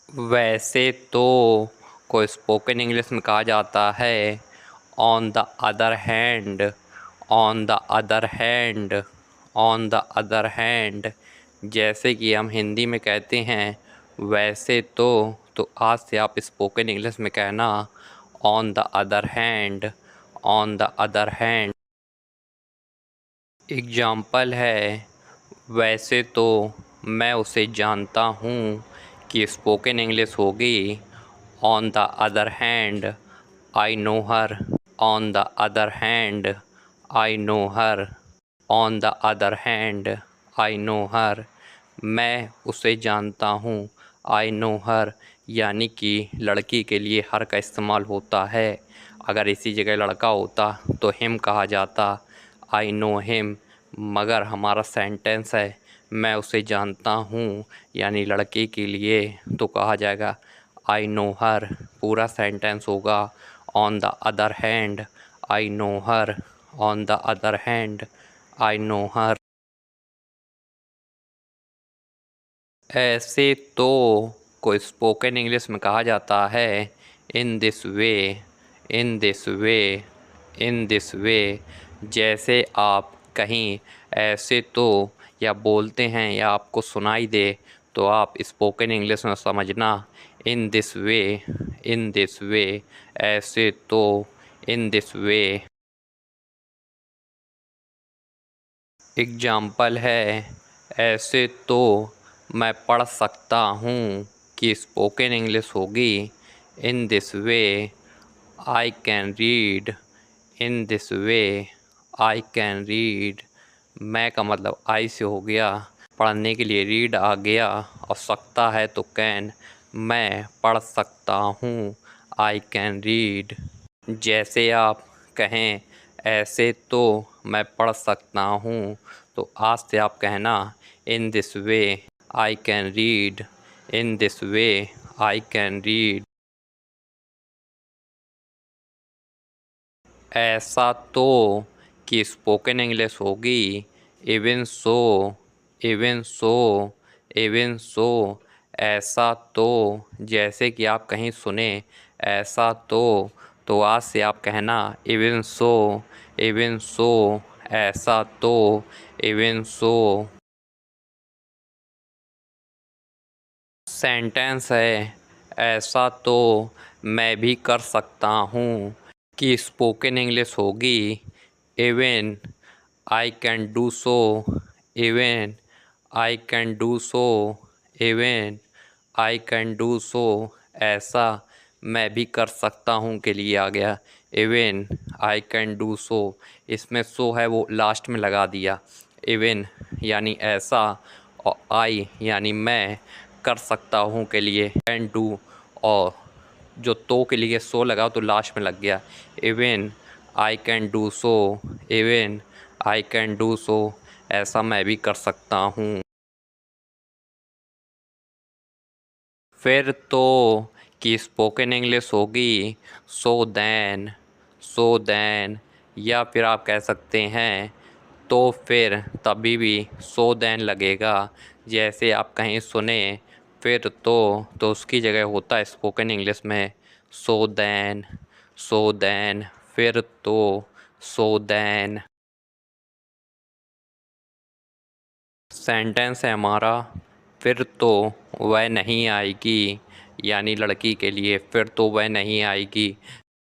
वैसे तो को स्पोकन इंग्लिश में कहा जाता है on the other hand, on the other hand, on the other hand. जैसे कि हम हिंदी में कहते हैं वैसे तो आज से आप स्पोकन इंग्लिश में कहना on the other hand, on the other hand. Example है, वैसे तो मैं उसे जानता हूँ कि स्पोकन इंग्लिश होगी on the other hand I know her, on the other hand I know her, on the other hand I know her. मैं उसे जानता हूँ, आई नो हर यानी कि लड़की के लिए हर का इस्तेमाल होता है। अगर इसी जगह लड़का होता तो हिम कहा जाता, आई नो हिम। मगर हमारा सेंटेंस है मैं उसे जानता हूँ यानी लड़के के लिए तो कहा जाएगा आई नो हर। पूरा सेंटेंस होगा on the other hand I know her, on the other hand I know her. ऐसे तो को स्पोकन इंग्लिश में कहा जाता है in this way, in this way, in this way. जैसे आप कहीं ऐसे तो या बोलते हैं या आपको सुनाई दे तो आप स्पोकन इंग्लिश में समझना इन दिस वे, इन दिस वे। ऐसे तो, इन दिस वे। एग्जाम्पल है, ऐसे तो मैं पढ़ सकता हूँ कि स्पोकन इंग्लिश होगी इन this way I can read, in this way I can read. मैं का मतलब आई से हो गया, पढ़ने के लिए रीड आ गया और सकता है तो कैन, मैं पढ़ सकता हूँ आई कैन रीड। जैसे आप कहें ऐसे तो मैं पढ़ सकता हूँ तो आज से आप कहना इन this way I can read, in this way I can read. ऐसा तो कि स्पोकन इंग्लिश होगी even so, even so, even so. ऐसा तो जैसे कि आप कहीं सुने ऐसा तो आज से आप कहना इवन सो, इवन सो, ऐसा तो, इवन सो। सेंटेंस है, ऐसा तो मैं भी कर सकता हूँ कि स्पोकन इंग्लिश होगी even I can do so, even I can do so, even I can do so. ऐसा मैं भी कर सकता हूँ के लिए आ गया even I can do so. इसमें सो है वो लास्ट में लगा दिया। इवन यानी ऐसा और आई यानी मैं कर सकता हूँ के लिए कैन डू, और जो तो के लिए सो लगा तो लास्ट में लग गया even I can do so, even I can do so. ऐसा मैं भी कर सकता हूँ। फिर तो कि स्पोकन इंग्लिश होगी सो दैन, सो दैन। या फिर आप कह सकते हैं तो फिर तभी भी सो दैन लगेगा। जैसे आप कहीं सुने फिर तो उसकी जगह होता है स्पोकन इंग्लिश में सो दैन, सो दैन। फिर तो, सो दैन। सेंटेंस है हमारा, फिर तो वह नहीं आएगी यानी लड़की के लिए फिर तो वह नहीं आएगी।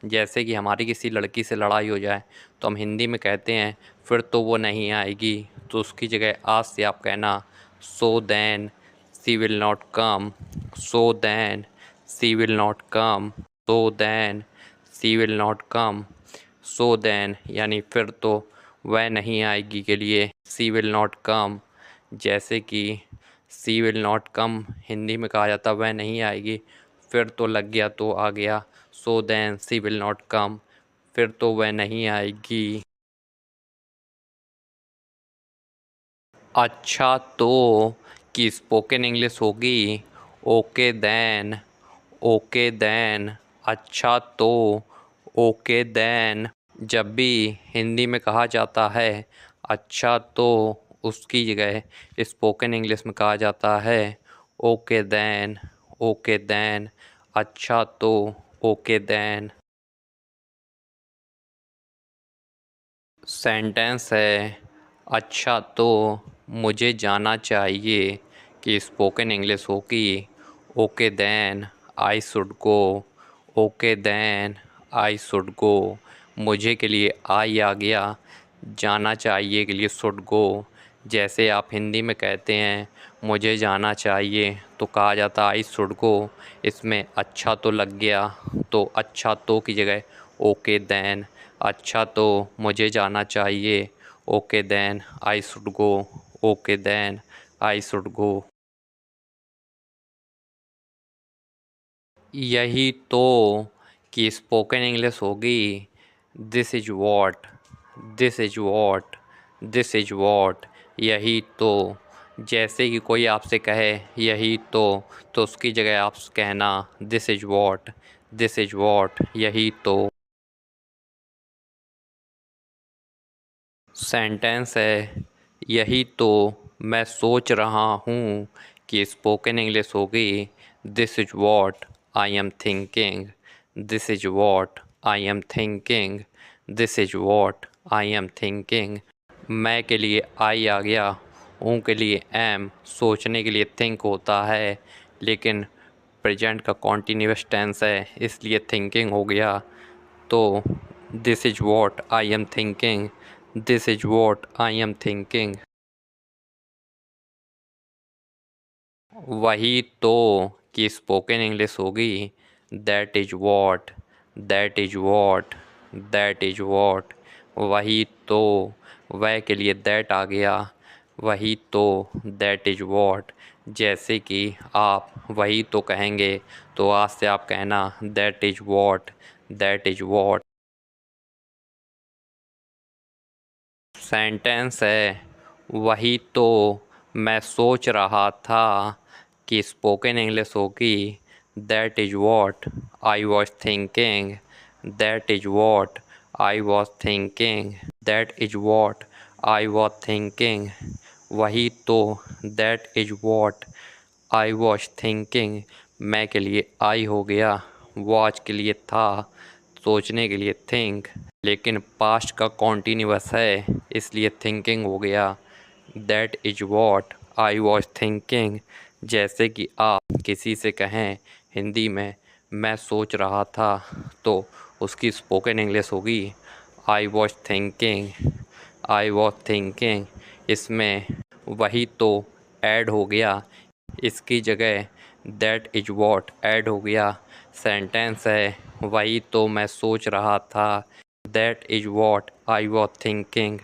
जैसे कि हमारी किसी लड़की से लड़ाई हो जाए तो हम हिंदी में कहते हैं फिर तो वो नहीं आएगी, तो उसकी जगह आज से आप कहना so then she will not come, so then she will not come, so then she will not come. So then यानी फिर तो वह नहीं आएगी के लिए सी विल नॉट कम। जैसे कि सी विल नॉट कम हिंदी में कहा जाता वह नहीं आएगी, फिर तो लग गया तो आ गया so then she will not come, फिर तो वह नहीं आएगी। अच्छा तो कि स्पोकन इंग्लिश होगी ओके देन, ओके देन। अच्छा तो, ओके देन। जब भी हिंदी में कहा जाता है अच्छा तो उसकी जगह स्पोकन इंग्लिश में कहा जाता है ओके देन, ओके देन, अच्छा तो, ओके देन। सेंटेंस है अच्छा तो मुझे जाना चाहिए कि स्पोकन इंग्लिश होगी okay then I should go, okay then I should go. मुझे के लिए आई आ गया, जाना चाहिए के लिए शुड गो। जैसे आप हिंदी में कहते हैं मुझे जाना चाहिए तो कहा जाता आई शुड गो, इसमें अच्छा तो लग गया तो अच्छा तो की जगह ओके देन, अच्छा तो मुझे जाना चाहिए okay then I should go, okay then I should go. यही तो कि स्पोकन इंग्लिश होगी this is what, this is what, this is what. यही तो, जैसे कि कोई आपसे कहे यही तो उसकी जगह आप कहना this is what, this is what, यही तो। सेंटेंस है यही तो मैं सोच रहा हूँ कि स्पोकन इंग्लिश होगी this is what I am thinking, this is what I am thinking, this is what I am thinking. मैं के लिए आई आ गया, हूँ के लिए एम, सोचने के लिए थिंक होता है लेकिन प्रेजेंट का कॉन्टिन्यूअस टेंस है इसलिए थिंकिंग हो गया। तो this is what I am thinking, this is what I am thinking. वही तो कि स्पोकन इंग्लिश होगी that is what, that is what, that is what. वही तो, वह के लिए दैट आ गया, वही तो दैट इज वॉट। जैसे कि आप वही तो कहेंगे तो आज से आप कहना that is what, that is what. Sentence है वही तो मैं सोच रहा था कि स्पोकन इंग्लिश होगी that is what I was thinking, that is what I was thinking, that is what I was thinking. वही तो, that is what I was thinking. मैं के लिए आई हो गया, वॉच के लिए था, सोचने के लिए थिंक, लेकिन पास्ट का कॉन्टीन्यूअस है इसलिए थिंकिंग हो गया। That is what I was thinking. जैसे कि आप किसी से कहें हिंदी में मैं सोच रहा था तो उसकी स्पोकन इंग्लिश होगी I was thinking, I was thinking. इसमें वही तो ऐड हो गया, इसकी जगह दैट इज वॉट ऐड हो गया। सेंटेंस है वही तो मैं सोच रहा था that is what I was thinking.